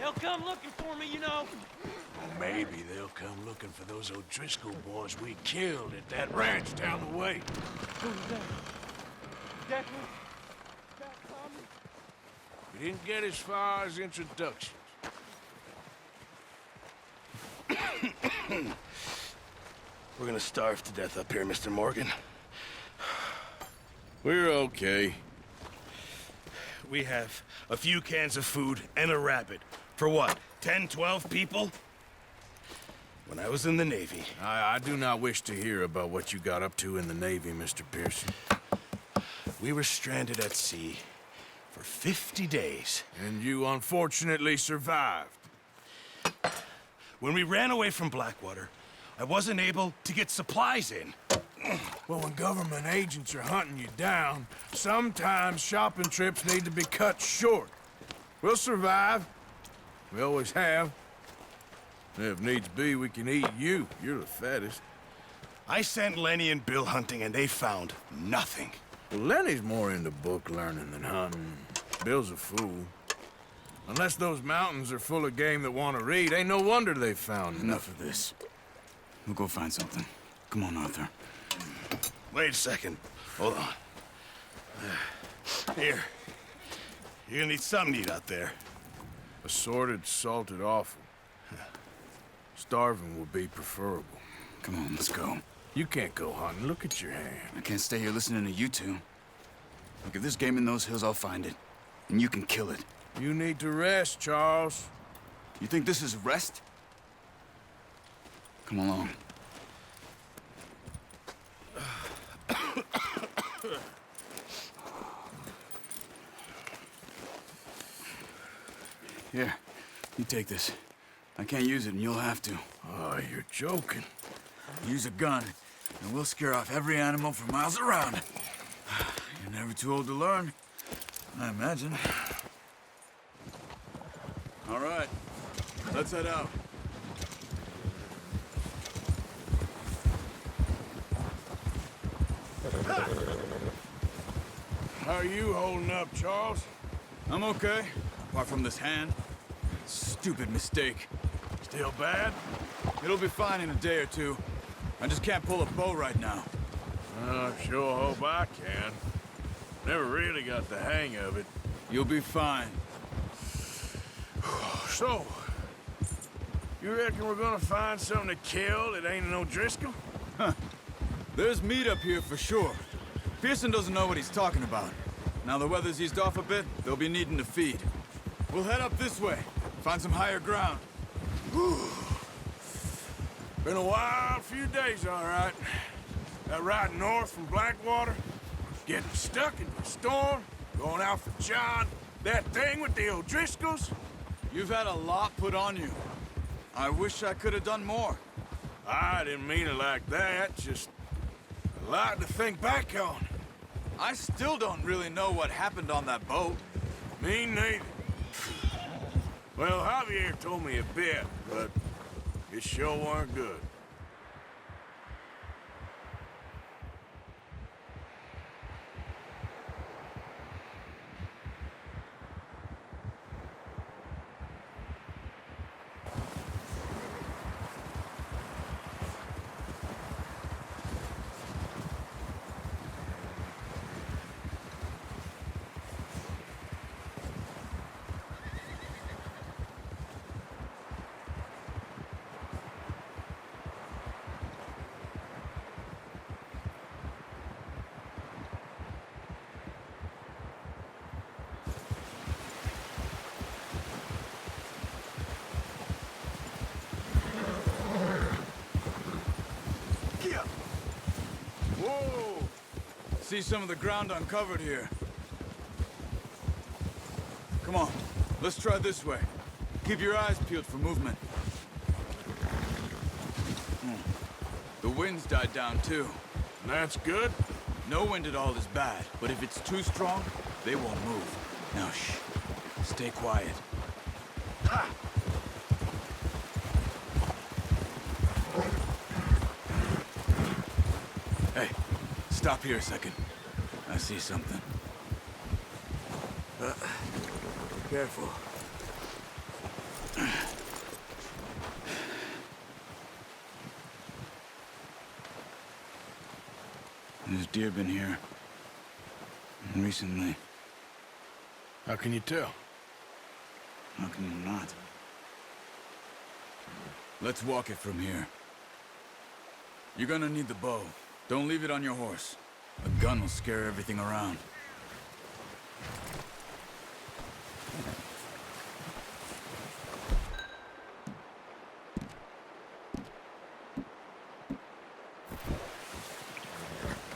They'll come looking for me, you know. Maybe they'll come looking for those O'Driscoll boys we killed at that ranch down the way. Who's that? Definitely. That Tommy? We didn't get as far as introductions. We're gonna starve to death up here, Mr. Morgan. We're okay. We have a few cans of food and a rabbit. For what, 10, 12 people? When I was in the Navy... I do not wish to hear about what you got up to in the Navy, Mr. Pearson. We were stranded at sea for 50 days. And you unfortunately survived. When we ran away from Blackwater, I wasn't able to get supplies in. Well, when government agents are hunting you down, sometimes shopping trips need to be cut short. We'll survive. We always have. If needs be, we can eat you. You're the fattest. I sent Lenny and Bill hunting, and they found nothing. Well, Lenny's more into book learning than hunting. Bill's a fool. Unless those mountains are full of game that want to read, ain't no wonder they found Enough of this. We'll go find something. Come on, Arthur. Wait a second. Hold on. Here. You're gonna need something to eat out there. Assorted, salted offal. Starving would be preferable. Come on, let's go. You can't go hunting. Look at your hand. I can't stay here listening to you two. Look, if there's game in those hills, I'll find it. And you can kill it. You need to rest, Charles. You think this is rest? Come along. Here, you take this. I can't use it, and you'll have to. Oh, you're joking. Use a gun, and we'll scare off every animal for miles around. You're never too old to learn, I imagine. All right, let's head out. How are you holding up, Charles? I'm okay, apart from this hand. Stupid mistake. Still bad? It'll be fine in a day or two. I just can't pull a bow right now. I sure hope I can. Never really got the hang of it. You'll be fine. So, you reckon we're gonna find something to kill that ain't an O'Driscoll? There's meat up here for sure. Pearson doesn't know what he's talking about. Now the weather's eased off a bit, they'll be needing to feed. We'll head up this way, find some higher ground. Been a wild few days, all right. That ride north from Blackwater, getting stuck in the storm, going out for John, that thing with the O'Driscolls. You've had a lot put on you. I wish I could have done more. I didn't mean it like that, just a lot to think back on. I still don't really know what happened on that boat. Me neither. Well, Javier told me a bit, but it sure weren't good. Whoa! See some of the ground uncovered here. Come on, let's try this way. Keep your eyes peeled for movement. The wind's died down too. That's good. No wind at all is bad, but if it's too strong, they won't move. Now shh, stay quiet. Ha! Hey, stop here a second. I see something. Careful. There's deer been here. Recently. How can you tell? How can you not? Let's walk it from here. You're gonna need the bow. Don't leave it on your horse. A gun will scare everything around.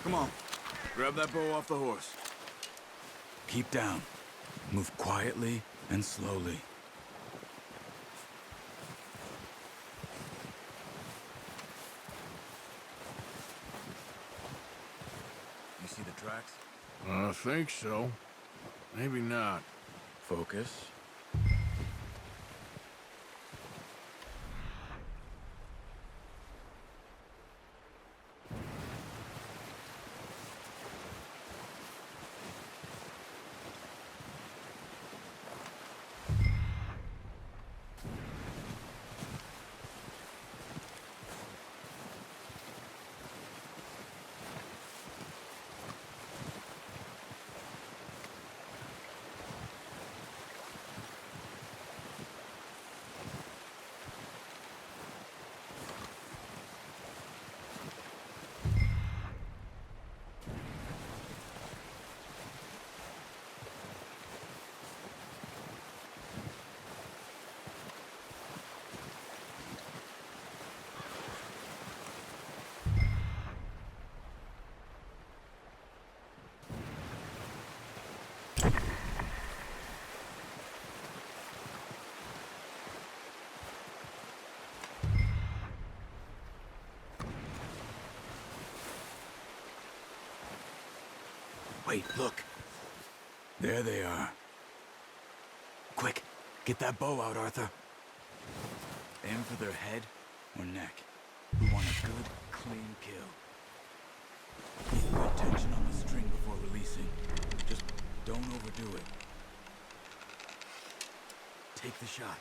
Come on. Grab that bow off the horse. Keep down. Move quietly and slowly. You see the tracks? I think so. Maybe not. Focus. Wait, look. There they are. Quick, get that bow out, Arthur. Aim for their head or neck. We want a good, clean kill. Keep good tension on the string before releasing. Just don't overdo it. Take the shot.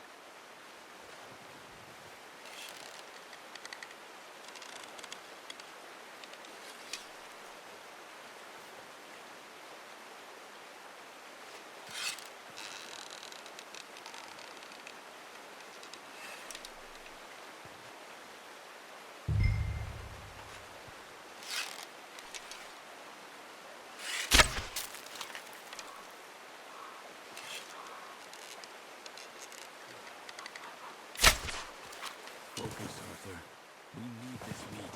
Focus, Arthur. We need this meat.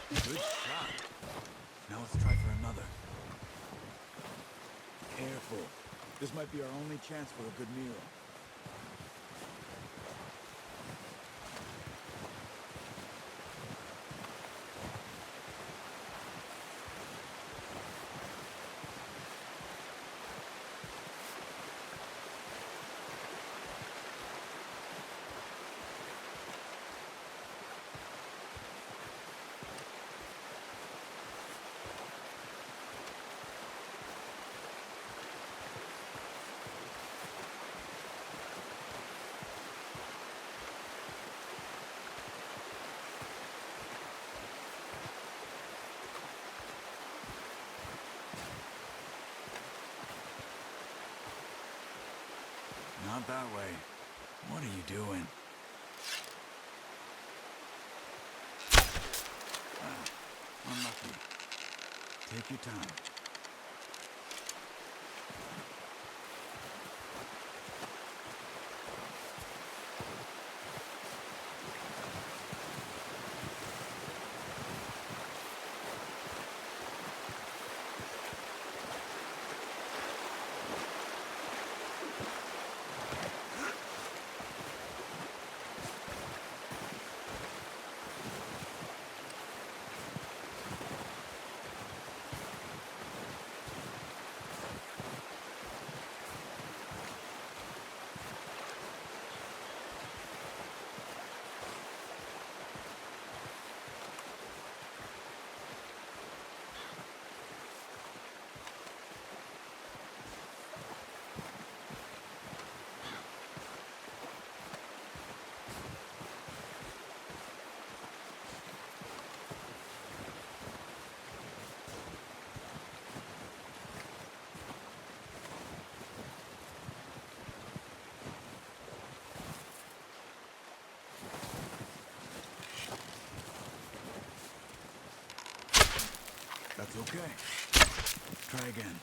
Good shot. Now let's try for another. Careful. This might be our only chance for a good meal. Not that way. What are you doing? Ah, unlucky. Take your time. That's okay. Try again.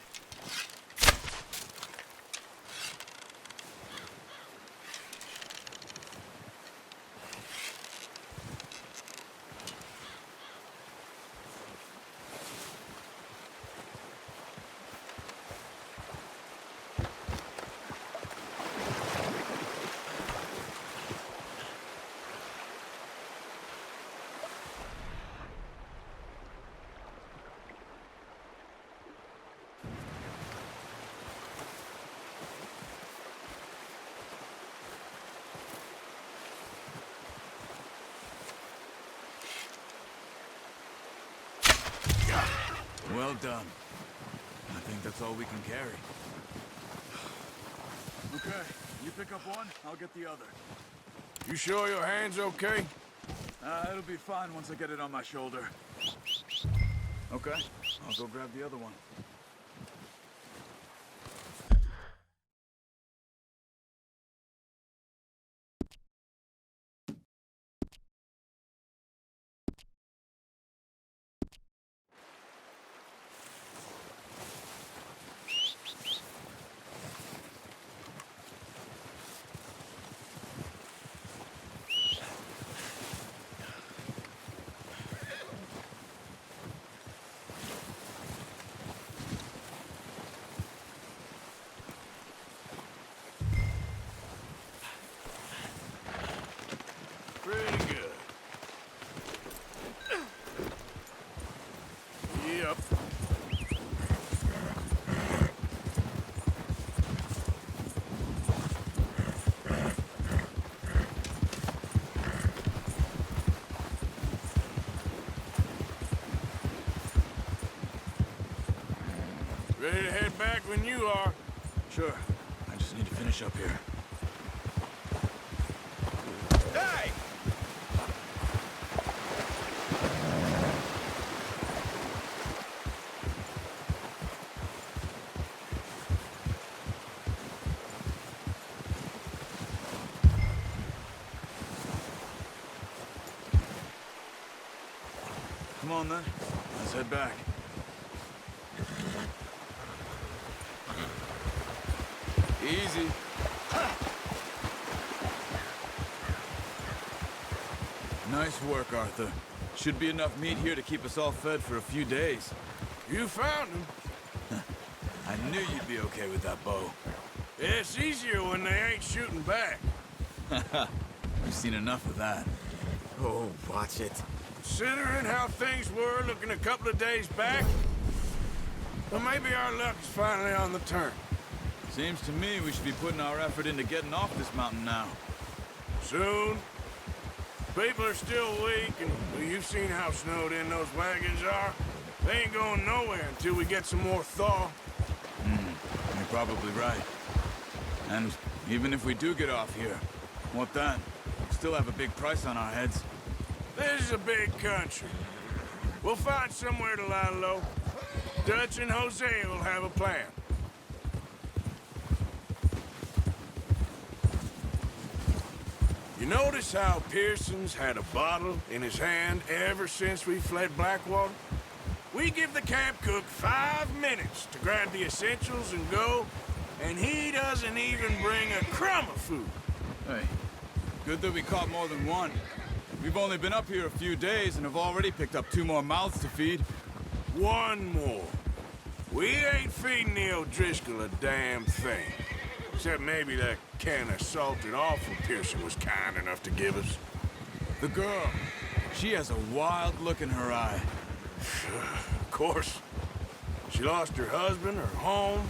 Well done. I think that's all we can carry. Okay, you pick up one, I'll get the other. You sure your hand's okay? It'll be fine once I get it on my shoulder. Okay, I'll go grab the other one. Pretty good. Yep. Ready to head back when you are. Sure, I just need to finish up here. Hey! Come on then, let's head back. Easy. Nice work, Arthur. Should be enough meat here to keep us all fed for a few days. You found him. I knew you'd be okay with that bow. It's easier when they ain't shooting back. We've seen enough of that. Oh, watch it. Considering how things were looking a couple of days back, well, maybe our luck is finally on the turn. Seems to me we should be putting our effort into getting off this mountain now. Soon. People are still weak, and well, you've seen how snowed in those wagons are. They ain't going nowhere until we get some more thaw. You're probably right. And even if we do get off here, what then? We still have a big price on our heads. This is a big country. We'll find somewhere to lie low. Dutch and Jose will have a plan. You notice how Pearson's had a bottle in his hand ever since we fled Blackwater? We give the camp cook 5 minutes to grab the essentials and go, and he doesn't even bring a crumb of food. Hey, good that we caught more than one. We've only been up here a few days and have already picked up 2 more mouths to feed. One more. We ain't feeding the O'Driscoll a damn thing. Except maybe that can of salted offal Pearson was kind enough to give us. The girl, she has a wild look in her eye. Of course. She lost her husband, her home,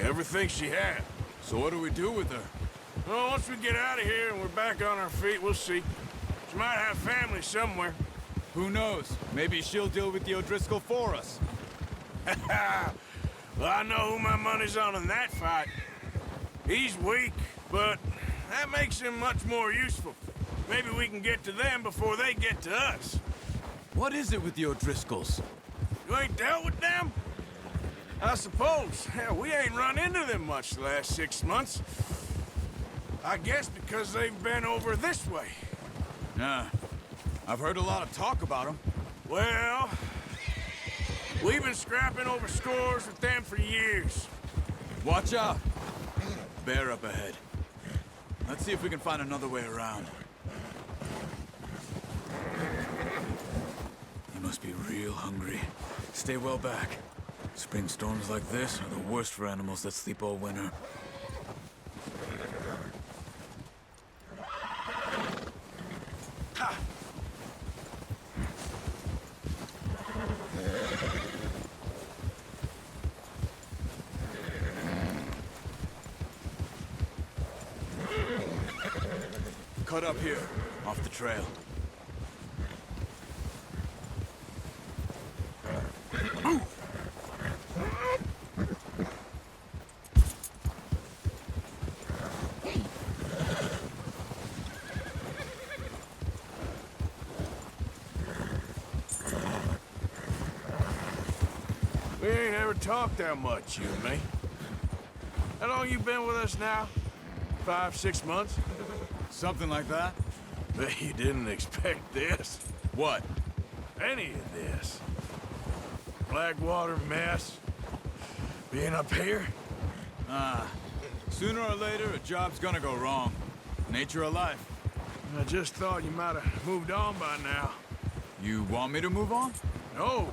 everything she had. So what do we do with her? Well, once we get out of here and we're back on our feet, we'll see. She might have family somewhere. Who knows? Maybe she'll deal with the O'Driscoll for us. Well, I know who my money's on in that fight. He's weak, but that makes him much more useful. Maybe we can get to them before they get to us. What is it with the O'Driscolls? You ain't dealt with them? I suppose. Hell, we ain't run into them much the last 6 months. I guess because they've been over this way. Nah. I've heard a lot of talk about them. Well, we've been scrapping over scores with them for years. Watch out. Bear up ahead. Let's see if we can find another way around. You must be real hungry. Stay well back. Spring storms like this are the worst for animals that sleep all winter. Cut up here, off the trail. We ain't ever talked that much, you and me. How long you been with us now? 5, 6 months? Something like that? Bet you didn't expect this. What? Any of this. Blackwater mess. Being up here? Sooner or later, a job's gonna go wrong. Nature of life. I just thought you might have moved on by now. You want me to move on? No.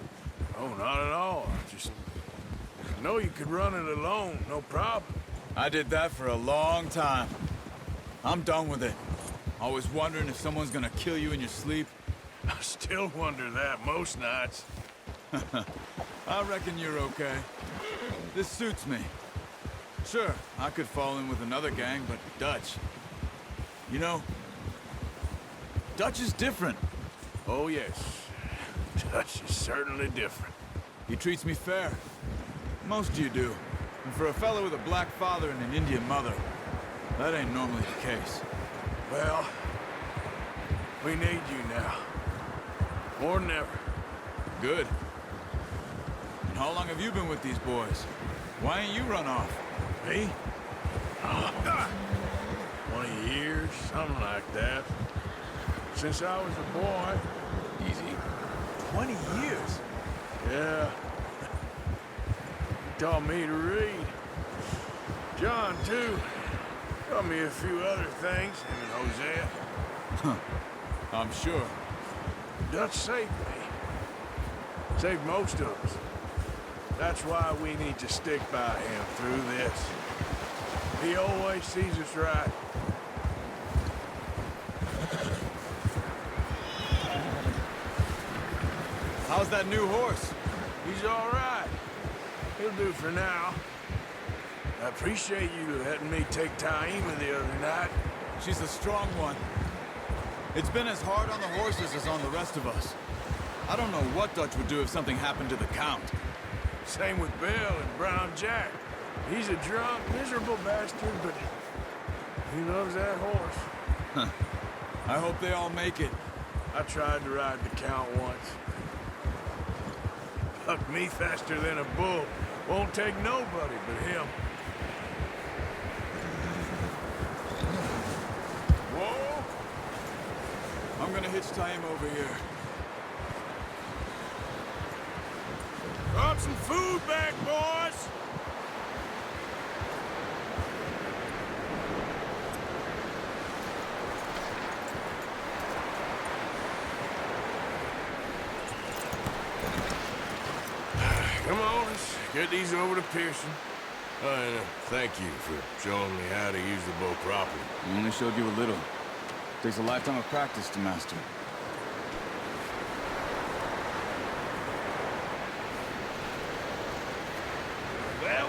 No, not at all. I know you could run it alone, no problem. I did that for a long time. I'm done with it. Always wondering if someone's gonna kill you in your sleep. I still wonder that most nights. I reckon you're okay. This suits me. Sure, I could fall in with another gang, but Dutch... You know, Dutch is different. Oh, yes. Dutch is certainly different. He treats me fair. Most of you do. And for a fellow with a black father and an Indian mother, that ain't normally the case. Well, we need you now. More than ever. Good. And how long have you been with these boys? Why ain't you run off? Me? 20 years, something like that. Since I was a boy. Easy. 20 years? Yeah. He taught me to read. John, too. Taught me a few other things, him and Hosea. I'm sure. Dutch saved me. Saved most of us. That's why we need to stick by him through this. He always sees us right. How's that new horse? He's all right. He'll do for now. I appreciate you letting me take Taima the other night. She's a strong one. It's been as hard on the horses as on the rest of us. I don't know what Dutch would do if something happened to the Count. Same with Bill and Brown Jack. He's a drunk, miserable bastard, but he loves that horse. I hope they all make it. I tried to ride the Count once. Bucked me faster than a bull. Won't take nobody but him. Whoa! Pitch time over here. Brought some food back, boys! Come on, let's get these over to Pearson. And thank you for showing me how to use the bow properly. I only showed you a little. Takes a lifetime of practice to master. Well.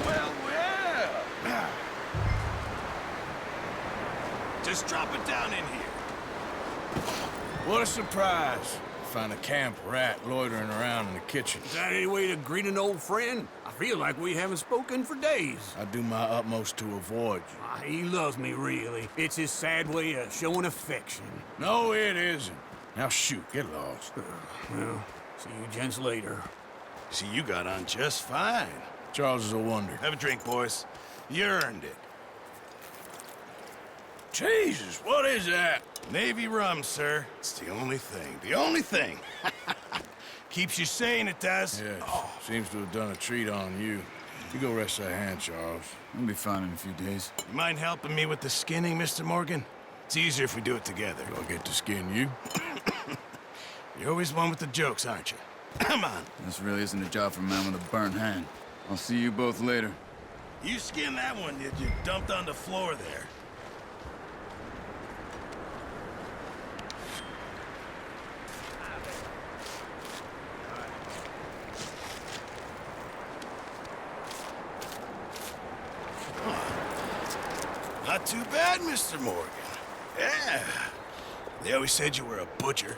Just drop it down in here. What a surprise. Find a camp rat loitering around in the kitchen. Is that any way to greet an old friend? I feel like we haven't spoken for days. I do my utmost to avoid you. He loves me, really. It's his sad way of showing affection. No, it isn't. Now shoot, get lost. Well, see you gents later. See, you got on just fine. Charles is a wonder. Have a drink, boys. You earned it. Jesus, what is that? Navy rum, sir. It's the only thing. The only thing. Keeps you sane, it does. Yes, seems to have done a treat on you. You go rest that hand, Charles. I'll be fine in a few days. You mind helping me with the skinning, Mr. Morgan? It's easier if we do it together. Do I get to skin you? You're always one with the jokes, aren't you? Come on. This really isn't a job for a man with a burnt hand. I'll see you both later. You skinned that one, did you? Dumped on the floor there. Not too bad, Mr. Morgan. Yeah. They always said you were a butcher.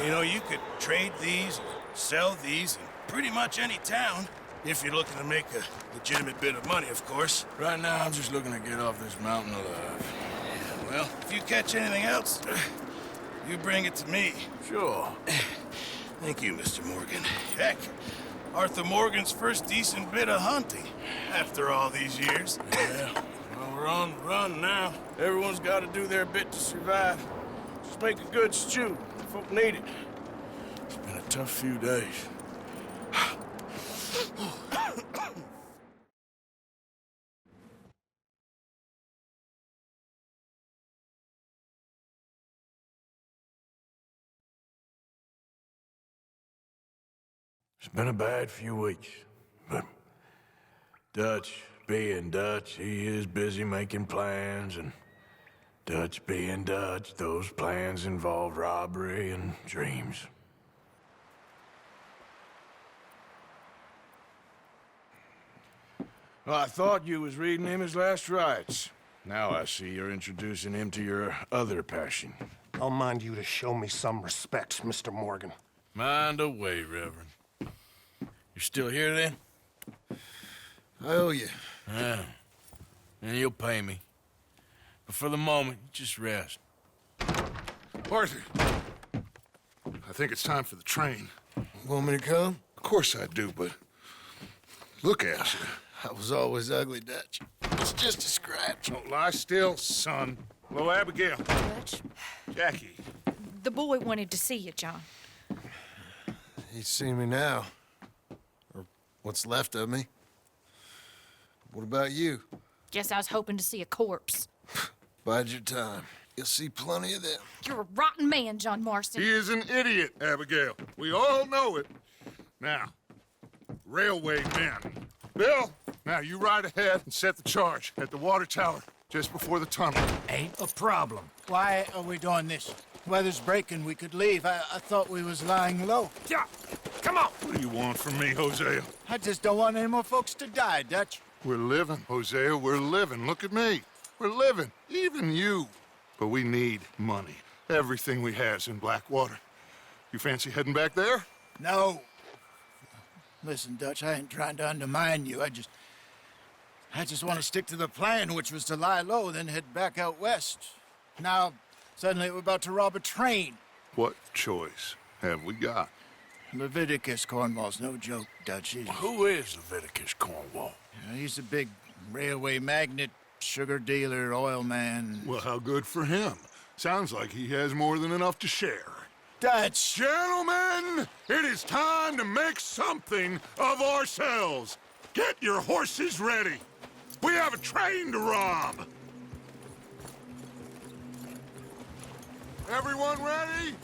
You know, you could trade these or sell these in pretty much any town. If you're looking to make a legitimate bit of money, of course. Right now, I'm just looking to get off this mountain alive. Yeah, well, if you catch anything else, you bring it to me. Sure. Thank you, Mr. Morgan. Heck, Arthur Morgan's first decent bit of hunting after all these years. Yeah. Well, we're on the run now. Everyone's got to do their bit to survive. Just make a good stew. Folk need it. It's been a tough few days. It's been a bad few weeks, but Dutch being Dutch, he is busy making plans, and Dutch being Dutch, those plans involve robbery and dreams. Well, I thought you was reading him his last rites. Now I see you're introducing him to your other passion. I'll mind you to show me some respect, Mr. Morgan. Mind away, Reverend. You're still here, then? I owe you. Yeah. And you'll pay me. But for the moment, just rest. Arthur, I think it's time for the train. Want me to come? Of course I do, but look at you. I was always ugly, Dutch. It's just a scratch. Don't lie still, son. Hello, Abigail. Dutch, Jackie. the boy wanted to see you, John. He's seen me now. Or what's left of me. What about you? Guess I was hoping to see a corpse. Bide your time. You'll see plenty of them. You're a rotten man, John Marston. He is an idiot, Abigail. We all know it. Now, railway men. Bill, now you ride ahead and set the charge at the water tower just before the tunnel. Ain't a problem. Why are we doing this? Weather's breaking. We could leave. I thought we was lying low. Yeah, come on. What do you want from me, Hosea? I just don't want any more folks to die, Dutch. We're living, Hosea. We're living. Look at me. We're living. Even you. But we need money. Everything we has in Blackwater. You fancy heading back there? No. Listen, Dutch, I ain't trying to undermine you. I just want to stick to the plan, which was to lie low, then head back out west. Now, suddenly we're about to rob a train. What choice have we got? Leviticus Cornwall's no joke, Dutch. Who is Leviticus Cornwall? He's a big railway magnate, sugar dealer, oil man. Well, how good for him. Sounds like he has more than enough to share. Dutch! Gentlemen, it is time to make something of ourselves. Get your horses ready. We have a train to rob. Everyone ready?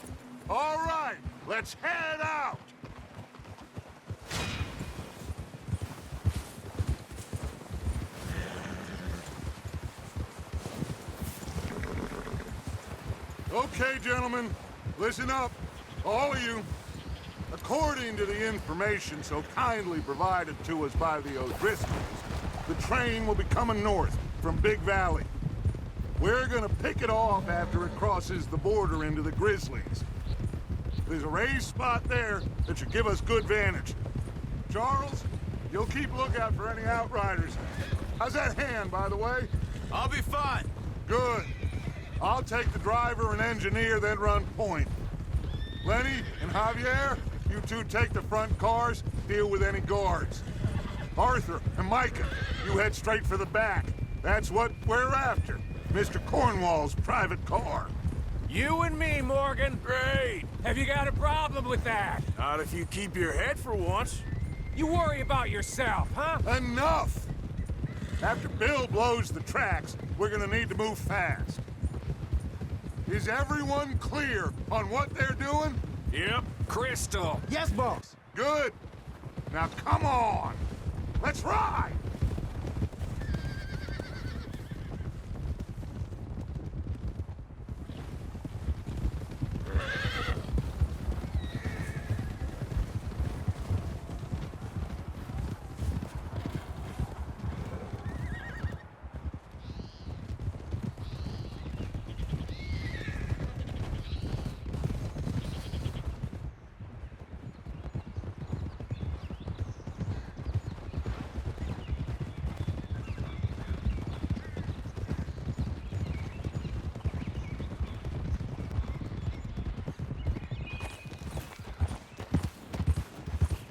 All right, let's head out. Okay, gentlemen, listen up, all of you. According to the information so kindly provided to us by the O'Driscolls, the train will be coming north from Big Valley. We're gonna pick it off after it crosses the border into the Grizzlies. There's a raised spot there that should give us good vantage. Charles, you'll keep lookout for any outriders. How's that hand, by the way? I'll be fine. Good. I'll take the driver and engineer, then run point. Lenny and Javier, you two take the front cars, deal with any guards. Arthur and Micah, you head straight for the back. That's what we're after. Mr. Cornwall's private car. You and me, Morgan. Great. Have you got a problem with that? Not if you keep your head for once. You worry about yourself, huh? Enough! After Bill blows the tracks, we're gonna need to move fast. Is everyone clear on what they're doing? Yep. Crystal. Yes, boss. Good. Now come on. Let's ride!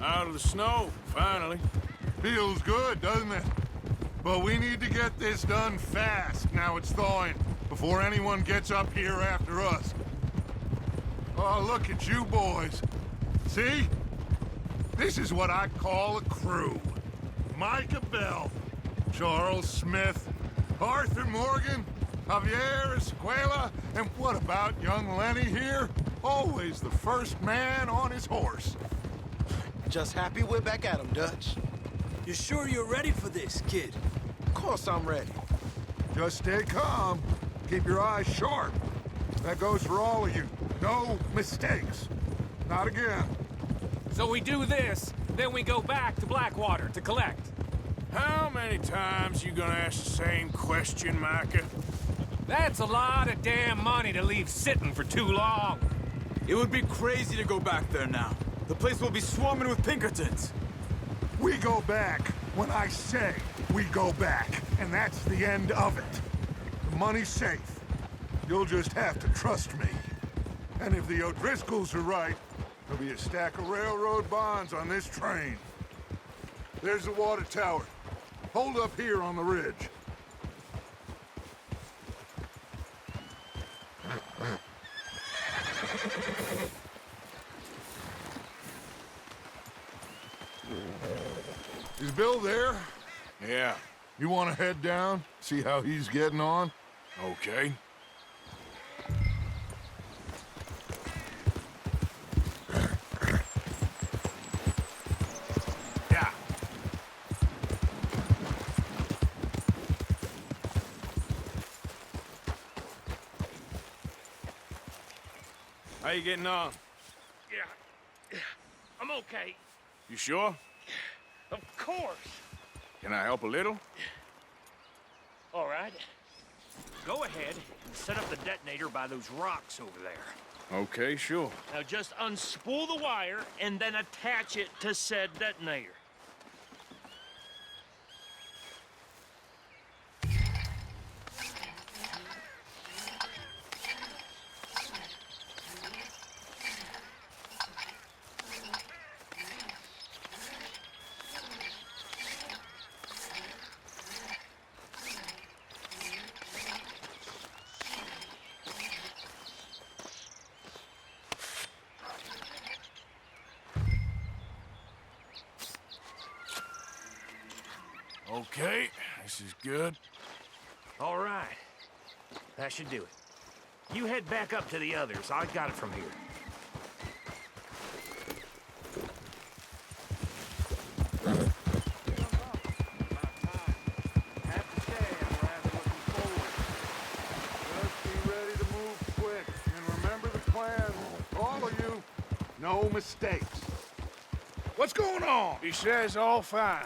Out of the snow, finally. Feels good, doesn't it? But we need to get this done fast now it's thawing, before anyone gets up here after us. Oh, look at you boys. See? This is what I call a crew. Micah Bell, Charles Smith, Arthur Morgan, Javier Escuela, and what about young Lenny here? Always the first man on his horse. Just happy we're back at 'em, Dutch. You sure you're ready for this, kid? Of course I'm ready. Just stay calm. Keep your eyes sharp. That goes for all of you. No mistakes. Not again. So we do this, then we go back to Blackwater to collect. How many times you gonna ask the same question, Micah? That's a lot of damn money to leave sitting for too long. It would be crazy to go back there now. The place will be swarming with Pinkertons. We go back when I say we go back, and that's the end of it. The money's safe. You'll just have to trust me. And if the O'Driscolls are right, there'll be a stack of railroad bonds on this train. There's the water tower. Hold up here on the ridge. Is Bill there? Yeah. You want to head down, see how he's getting on? Okay. Yeah. How you getting on? Yeah, I'm okay. You sure? Of course. Can I help a little? All right. Go ahead and set up the detonator by those rocks over there. Okay, sure. Now just unspool the wire and then attach it to said detonator. Okay, this is good. All right. That should do it. You head back up to the others. I got it from here. No mistakes. What's going on? He says all fine.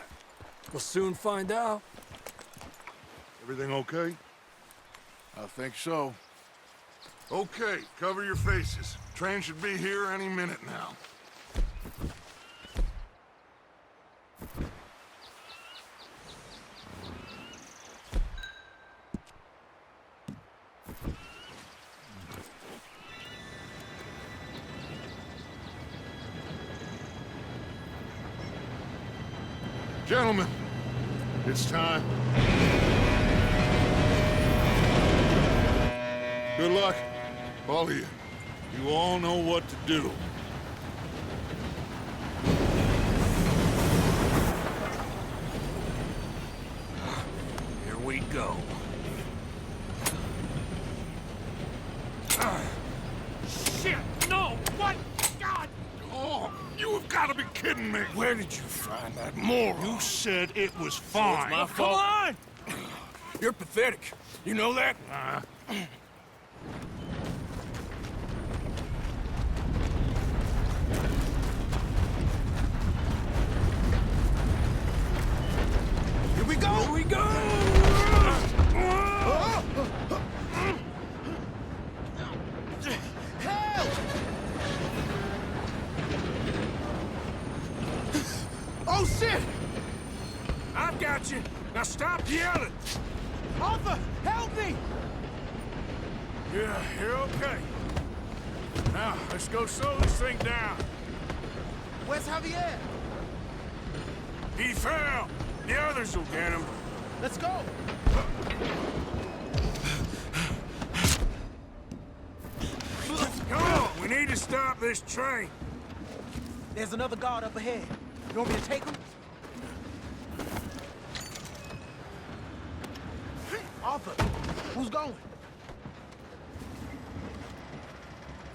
We'll soon find out. Everything okay? I think so. Okay, cover your faces. Train should be here any minute now. Gentlemen, it's time. Good luck, all of you. You all know what to do. Here we go. Shit! No! What? God! Oh, you have got to be kidding me. Where did you find that moron? You said it was fine. my Come fault. on! You're pathetic. You know that? Here we go! Here we go! Help! Oh, shit! I've got you. Now stop yelling. Arthur, help me! Yeah, you're okay. Now, let's go slow this thing down. Where's Javier? He fell. The others will get him. Let's go! Come on, we need to stop this train. There's another guard up ahead. You want me to take him? Arthur, who's going?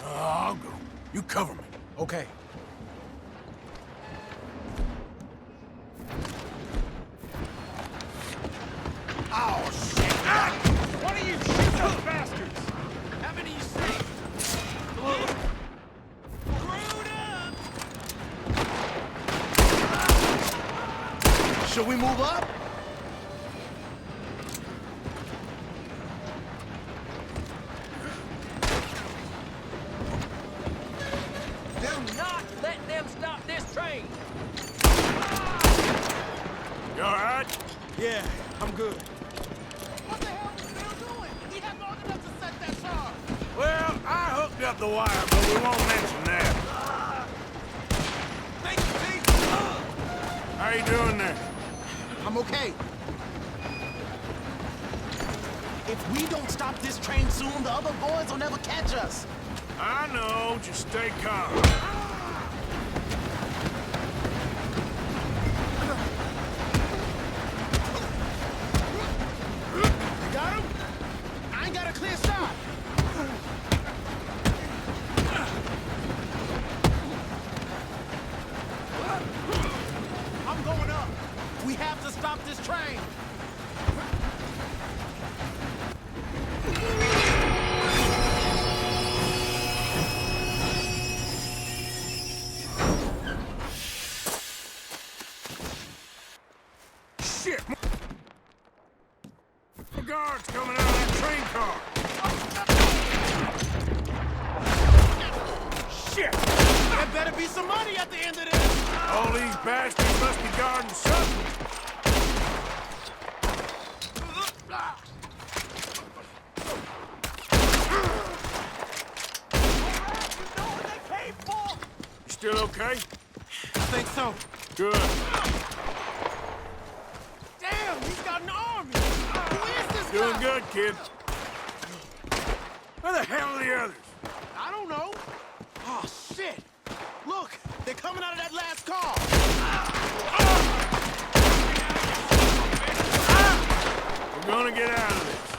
I'll go. You cover me. Okay. Oh, shit! Ah! What are you shoot those bastards? How many you see? Should we move up? Do not let them stop this train! You all right? Yeah, I'm good. What the hell is Bill doing? He had long enough to set that charge. Well, I hooked up the wire, but we won't mention that. Thank you, Pete. How you doing there? I'm okay. If we don't stop this train soon, the other boys will never catch us. I know. Just stay calm. You got him? I ain't got a clear shot. I'm going up. We have to stop this train. Shit! More guards coming out of that train car. Shit! There better be some money at the end of this. All these bastards must be guarding something. You still okay? I think so. Good. Damn, he's got an army. Who is this Doing guy? good, kid. Where the hell are the others? I don't know. Oh, shit. Look, they're coming out of that last car. gonna get out of this.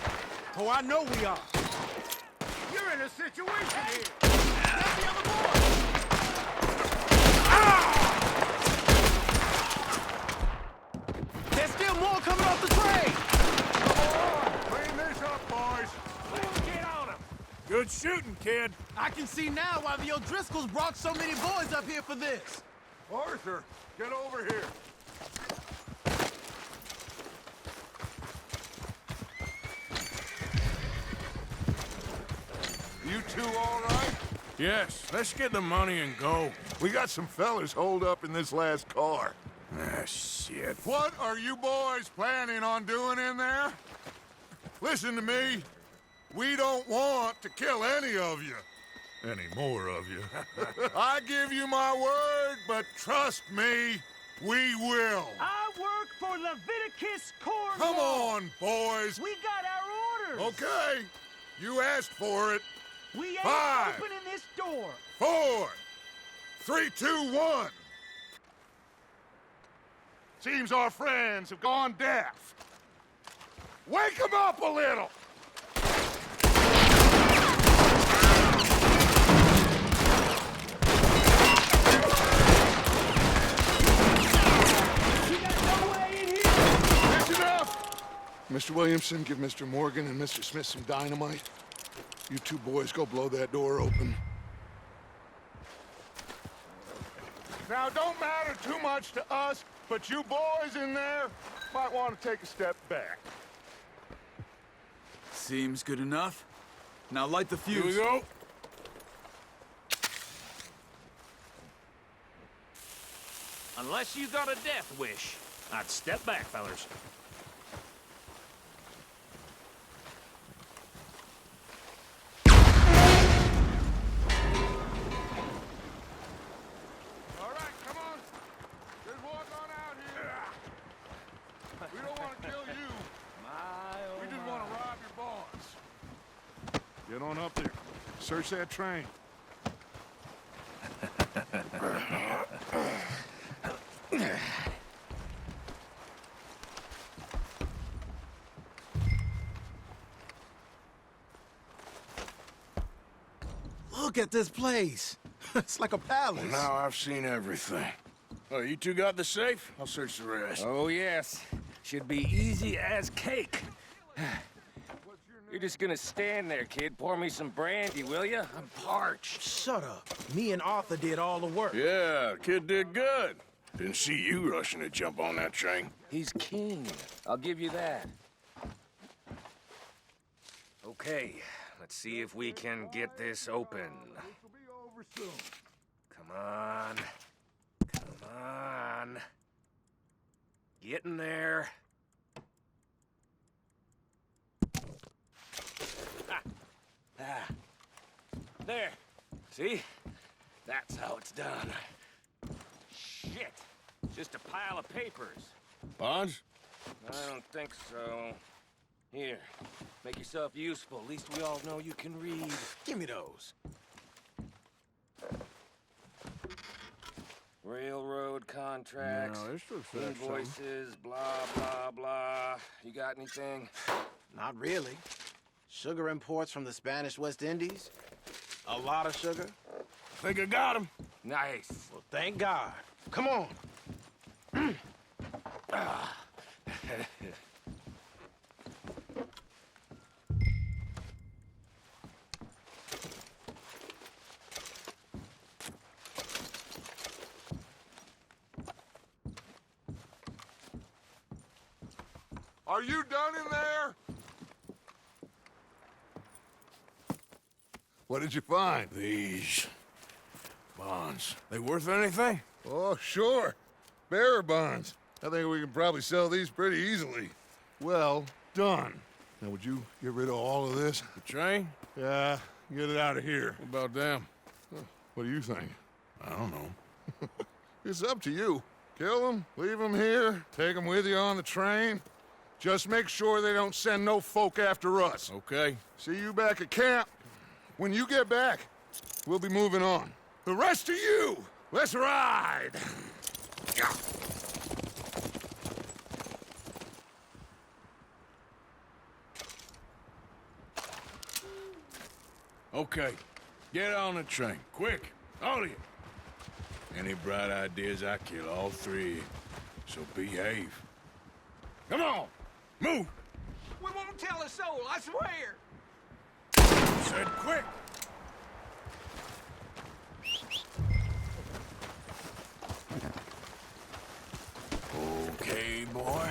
Oh, I know we are. You're in a situation here. Get the other boy. There's still more coming off the train. Clean this up, boys. Let's get on him. Good shooting, kid. I can see now why the O'Driscolls brought so many boys up here for this. Arthur, get over here. You two all right? Yes, let's get the money and go. We got some fellas holed up in this last car. Ah, shit. What are you boys planning on doing in there? Listen to me. We don't want to kill any of you. Any more of you. I give you my word, but trust me, we will. I work for Leviticus Cornwall. Come on, boys. We got our orders. Okay. You asked for it. We ain't 5, opening this door. 4, 3, 2, 1. Seems our friends have gone deaf. Wake them up a little. That's enough. Mr. Williamson, give Mr. Morgan and Mr. Smith some dynamite. You two boys go blow that door open. Now, don't matter too much to us, but you boys in there might want to take a step back. Seems good enough. Now light the fuse. Here we go. Unless you got a death wish, I'd step back, fellers. All right, come on. Just walk on out here. We don't want to kill you. We just want to rob your boss. Get on up there. Search that train. Look at this place. It's like a palace. Now I've seen everything. Oh, you two got the safe? I'll search the rest. Oh, yes. Should be easy as cake. You're just gonna stand there, kid. Pour me some brandy, will you? I'm parched. Shut up. Me and Arthur did all the work. Yeah, the kid did good. Didn't see you rushing to jump on that train. He's keen. I'll give you that. Okay, let's see if we can get this open. Come on. Come on. Get in there. Ah. There. See? That's how it's done. Shit. Just a pile of papers. Bonds? I don't think so. Here. Make yourself useful. At least we all know you can read. Give me those. Railroad contracts, No, this looks like something. invoices, blah, blah, blah. You got anything? Not really. Sugar imports from the Spanish West Indies. A lot of sugar. Think I got him. Nice. Well, thank God. Come on. Are you done in there? What did you find? These bonds. They worth anything? Oh, sure. Bearer bonds. I think we can probably sell these pretty easily. Well done. Now, would you get rid of all of this? The train? Yeah, get it out of here. What about them? What do you think? I don't know. It's up to you. Kill them, leave them here, take them with you on the train. Just make sure they don't send no folk after us. Okay. See you back at camp. When you get back, we'll be moving on. The rest of you, let's ride! Okay, get on the train, quick, all of you. Any bright ideas, I kill all three, so behave. Come on, move! We won't tell a soul, I swear! Said quick! Okay, boy.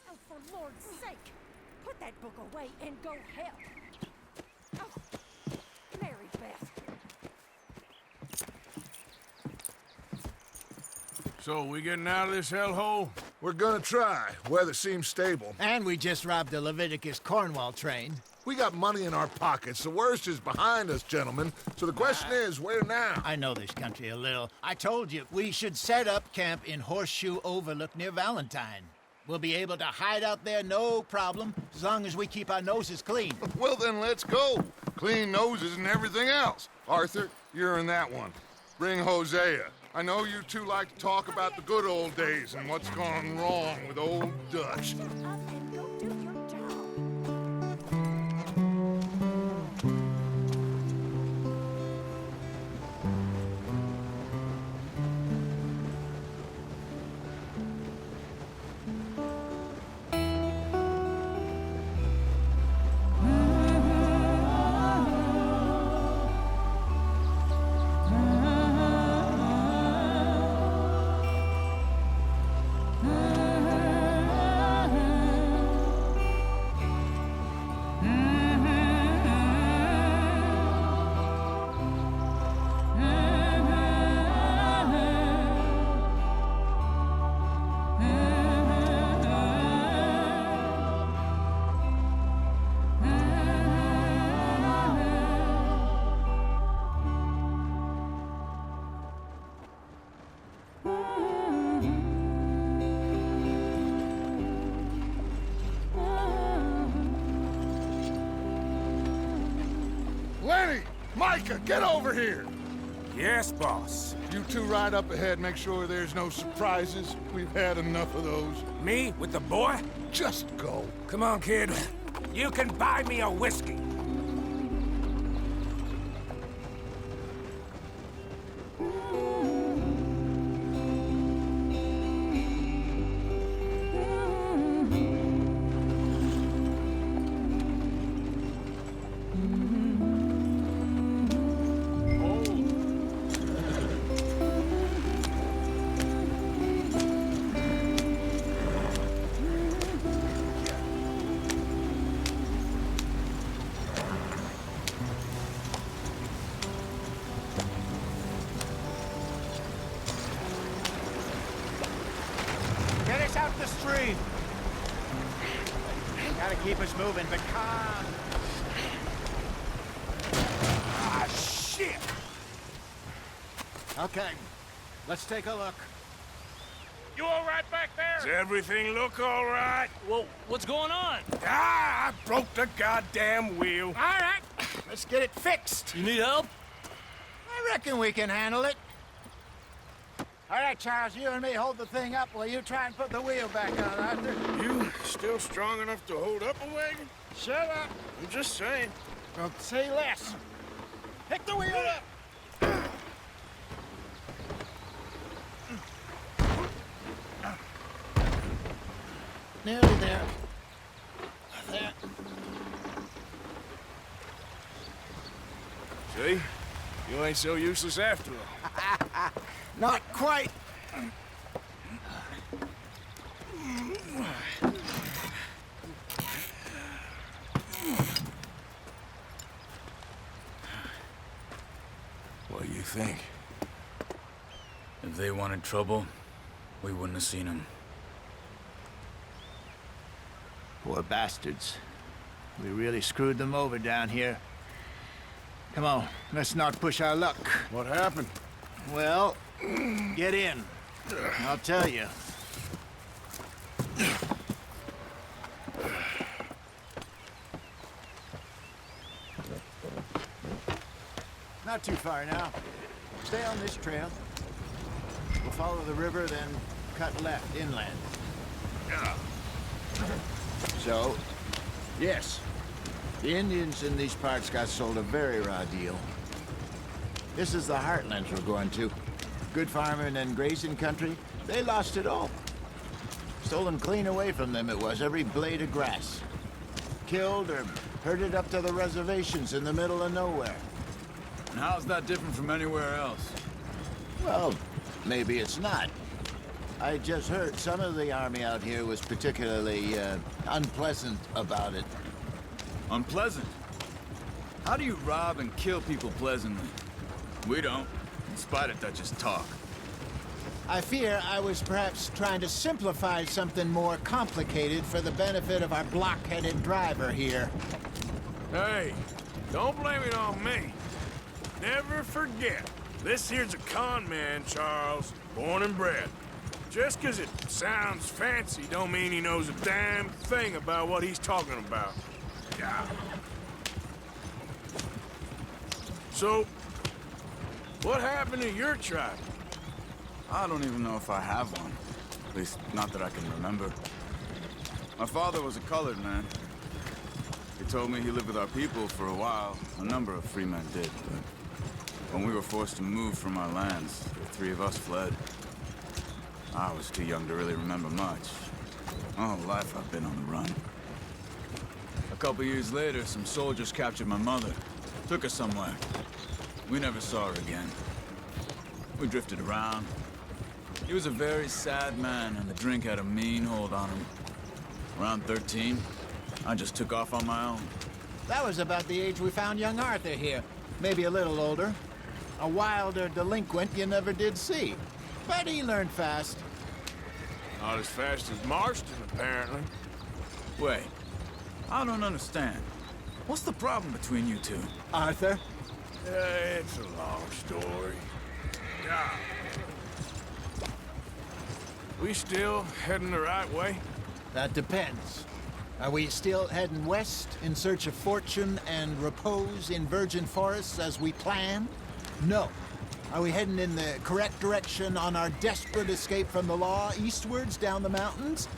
Oh, for Lord's sake, put that book away and go help. Oh, Mary Beth. So, we getting out of this hellhole? We're gonna try. Weather seems stable. And we just robbed a Leviticus Cornwall train. We got money in our pockets. The worst is behind us, gentlemen. So the question is, where now? I know this country a little. I told you, we should set up camp in Horseshoe Overlook near Valentine. We'll be able to hide out there, no problem, as long as we keep our noses clean. Well, then let's go. Clean noses and everything else. Arthur, you're in that one. Bring Hosea. I know you two like to talk about the good old days and what's gone wrong with old Dutch. Shut up and go do your job. Lenny! Micah, get over here! Yes, boss. You two ride up ahead, make sure there's no surprises. We've had enough of those. Me with the boy? Just go. Come on, kid. You can buy me a whiskey. Get us out the stream. Gotta keep us moving, but calm. Ah, shit! Okay, let's take a look. You all right back there? Does everything look all right? Well, what's going on? Ah, I broke the goddamn wheel. All right, let's get it fixed. You need help? I reckon we can handle it. All right, Charles, you and me hold the thing up while you try and put the wheel back on, Arthur. You still strong enough to hold up a wagon? Shut up. I'm just saying. Well, say less. Pick the wheel up. Nearly there. There. See? You ain't so useless after all. Not quite. think? If they wanted trouble, we wouldn't have seen them. Poor bastards. We really screwed them over down here. Come on, let's not push our luck. What happened? Well, get in. I'll tell you. Not too far now. Stay on this trail. We'll follow the river, then cut left inland. Yeah. So, yes, the Indians in these parts got sold a very raw deal. This is the heartlands we're going to. Good farming and grazing country, they lost it all. Stolen clean away from them it was, every blade of grass. Killed or herded up to the reservations in the middle of nowhere. And how's that different from anywhere else? Well, maybe it's not. I just heard some of the army out here was particularly unpleasant about it. Unpleasant? How do you rob and kill people pleasantly? We don't, in spite of Dutch's talk. I fear I was perhaps trying to simplify something more complicated for the benefit of our block-headed driver here. Hey, don't blame it on me. Never forget, this here's a con man, Charles, born and bred. Just 'cause it sounds fancy don't mean he knows a damn thing about what he's talking about. Yeah. So, what happened to your tribe? I don't even know if I have one. At least, not that I can remember. My father was a colored man. He told me he lived with our people for a while. A number of free men did, but when we were forced to move from our lands, the three of us fled. I was too young to really remember much. My whole life I've been on the run. A couple years later, some soldiers captured my mother. Took her somewhere. We never saw her again. We drifted around. He was a very sad man, and the drink had a mean hold on him. Around 13, I just took off on my own. That was about the age we found young Arthur here. Maybe a little older. A wilder delinquent you never did see. But he learned fast. Not as fast as Marston, apparently. Wait, I don't understand. What's the problem between you two? Arthur? It's a long story. Yeah. We still heading the right way? That depends. Are we still heading west in search of fortune and repose in virgin forests as we planned? No. Are we heading in the correct direction on our desperate escape from the law eastwards down the mountains?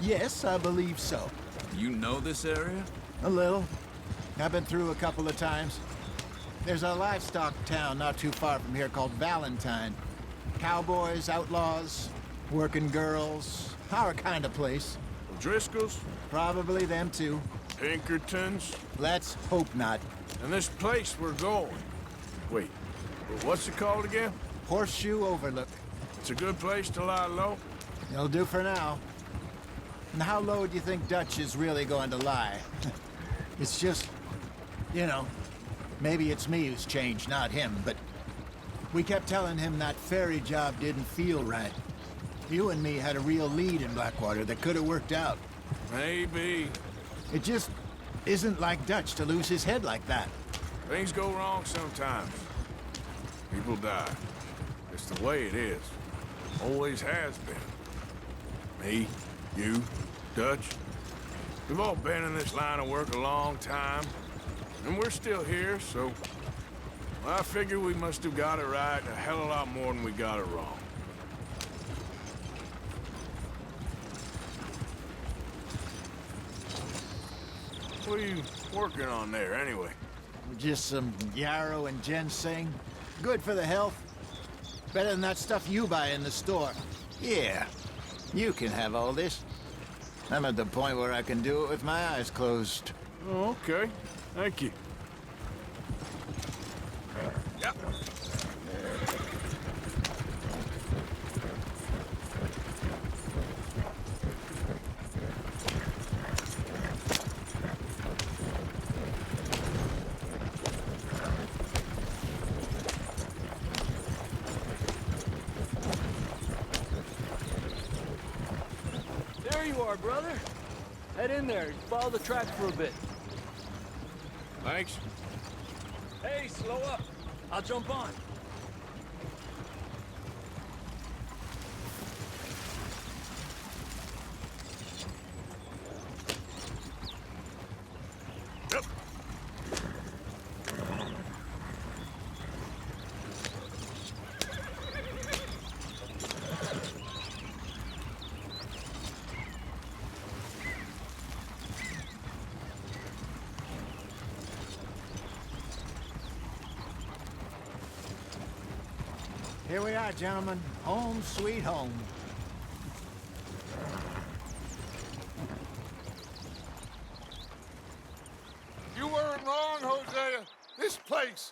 Yes, I believe so. You know this area? A little. I've been through a couple of times. There's a livestock town not too far from here called Valentine. Cowboys, outlaws, working girls, our kind of place. Driscoll's? Probably them too. Pinkertons? Let's hope not. And this place we're going. Wait, what's it called again? Horseshoe Overlook. It's a good place to lie low? It'll do for now. And how low do you think Dutch is really going to lie? It's just, you know, maybe it's me who's changed, not him, but we kept telling him that ferry job didn't feel right. You and me had a real lead in Blackwater that could have worked out. Maybe. It just isn't like Dutch to lose his head like that. Things go wrong sometimes. People die. It's the way it is. Always has been. Me, you, Dutch. We've all been in this line of work a long time. And we're still here, so... I figure we must have got it right a hell of a lot more than we got it wrong. What are you working on there, anyway? Just some yarrow and ginseng. Good for the health. Better than that stuff you buy in the store. Yeah, you can have all this. I'm at the point where I can do it with my eyes closed. Oh, okay. Thank you. Yep. you are, brother. Head in there. Follow the tracks for a bit. Thanks. Hey, slow up. I'll jump on. Here we are, gentlemen. Home sweet home. You weren't wrong, Hosea. This place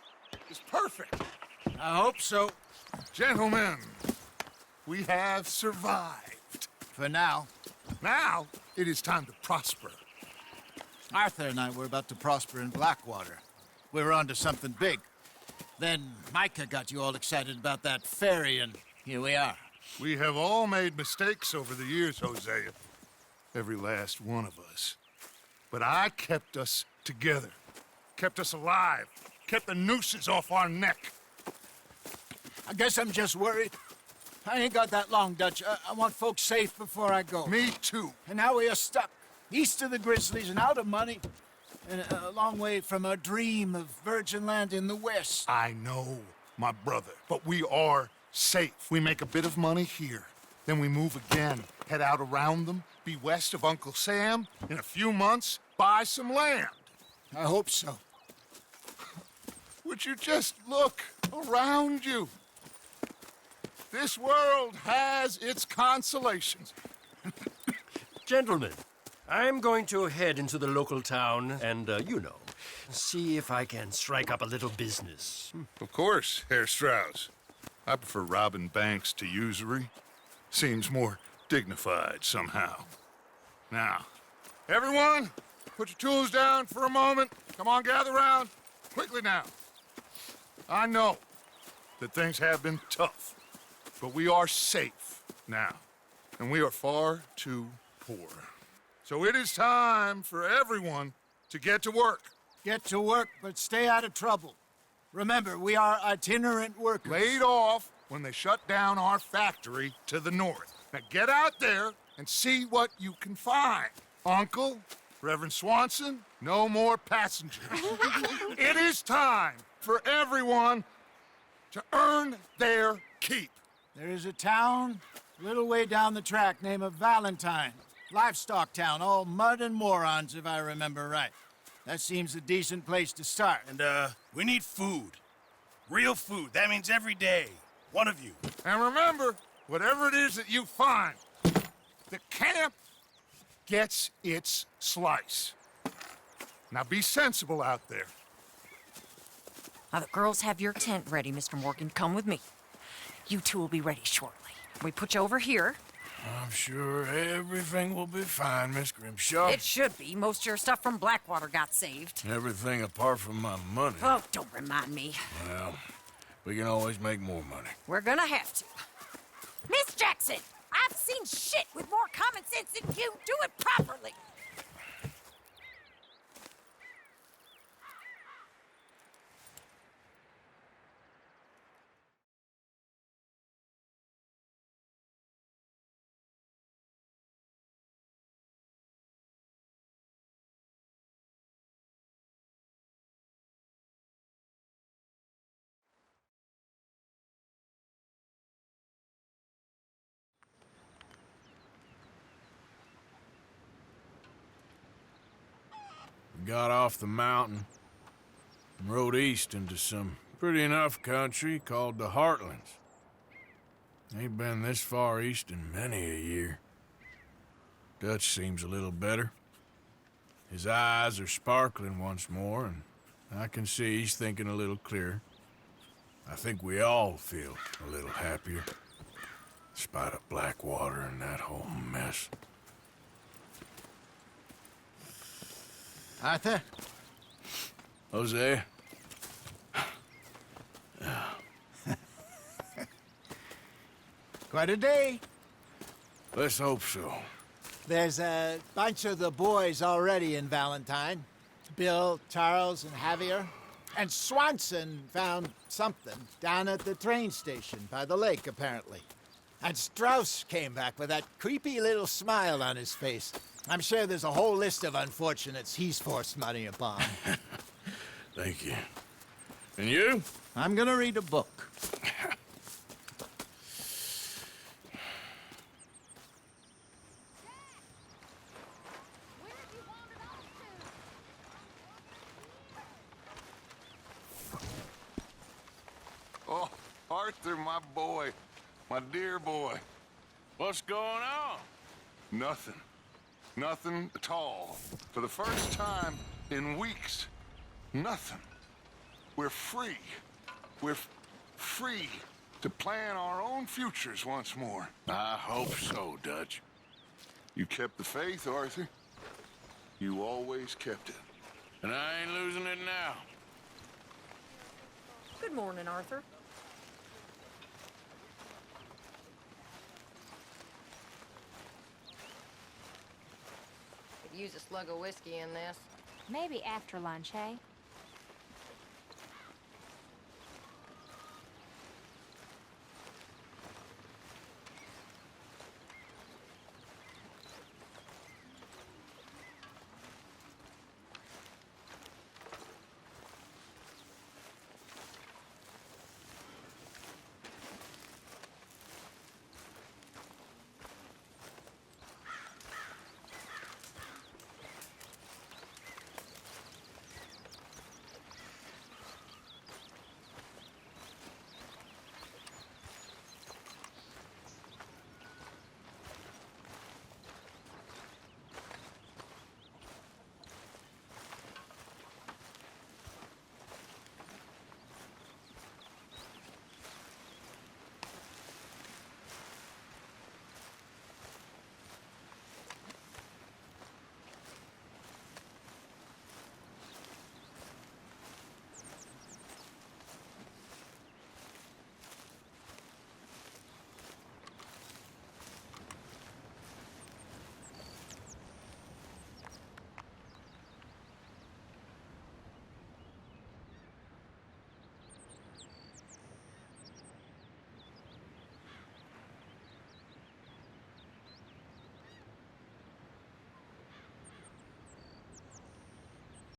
is perfect. I hope so. Gentlemen, we have survived. For now. Now, it is time to prosper. Arthur and I were about to prosper in Blackwater. We were onto something big. Then Micah got you all excited about that ferry, and here we are. We have all made mistakes over the years, Hosea. Every last one of us. But I kept us together. Kept us alive. Kept the nooses off our neck. I guess I'm just worried. I ain't got that long, Dutch. I want folks safe before I go. Me too. And now we are stuck. East of the Grizzlies and out of money. And a long way from our dream of virgin land in the west. I know, my brother, but we are safe. We make a bit of money here. Then we move again, head out around them, be west of Uncle Sam. In a few months, buy some land. I hope so. Would you just look around you? This world has its consolations. Gentlemen, I'm going to head into the local town and, see if I can strike up a little business. Of course, Herr Strauss. I prefer robbing banks to usury. Seems more dignified somehow. Now, everyone, put your tools down for a moment. Come on, gather round. Quickly now. I know that things have been tough, but we are safe now, and we are far too poor. So it is time for everyone to get to work. Get to work, but stay out of trouble. Remember, we are itinerant workers. Laid off when they shut down our factory to the north. Now get out there and see what you can find. Uncle, Reverend Swanson, no more passengers. It is time for everyone to earn their keep. There is a town a little way down the track named Valentine. Livestock town, all mud and morons, if I remember right. That seems a decent place to start. And, we need food. Real food. That means every day. One of you. And remember, whatever it is that you find, the camp gets its slice. Now be sensible out there. Now the girls have your tent ready, Mr. Morgan. Come with me. You two will be ready shortly. We put you over here. I'm sure everything will be fine, Miss Grimshaw. It should be. Most of your stuff from Blackwater got saved. Everything apart from my money. Oh, don't remind me. Well, we can always make more money. We're gonna have to. Miss Jackson, I've seen shit with more common sense than you. Do it properly. We got off the mountain and rode east into some pretty enough country called the Heartlands. Ain't been this far east in many a year. Dutch seems a little better. His eyes are sparkling once more, and I can see he's thinking a little clearer. I think we all feel a little happier, in spite of Blackwater and that whole mess. Arthur? Hosea? Quite a day. Let's hope so. There's a bunch of the boys already in Valentine. Bill, Charles, and Javier. And Swanson found something down at the train station by the lake, apparently. And Strauss came back with that creepy little smile on his face. I'm sure there's a whole list of unfortunates he's forced money upon. Thank you. And you? I'm gonna read a book. Oh, Arthur, my boy. My dear boy. What's going on? Nothing. Nothing at all. For the first time in weeks. Nothing. We're free. We're free to plan our own futures once more. I hope so, Dutch. You kept the faith, Arthur. You always kept it. And I ain't losing it now. Good morning, Arthur. Could use a slug of whiskey in this. Maybe after lunch, hey?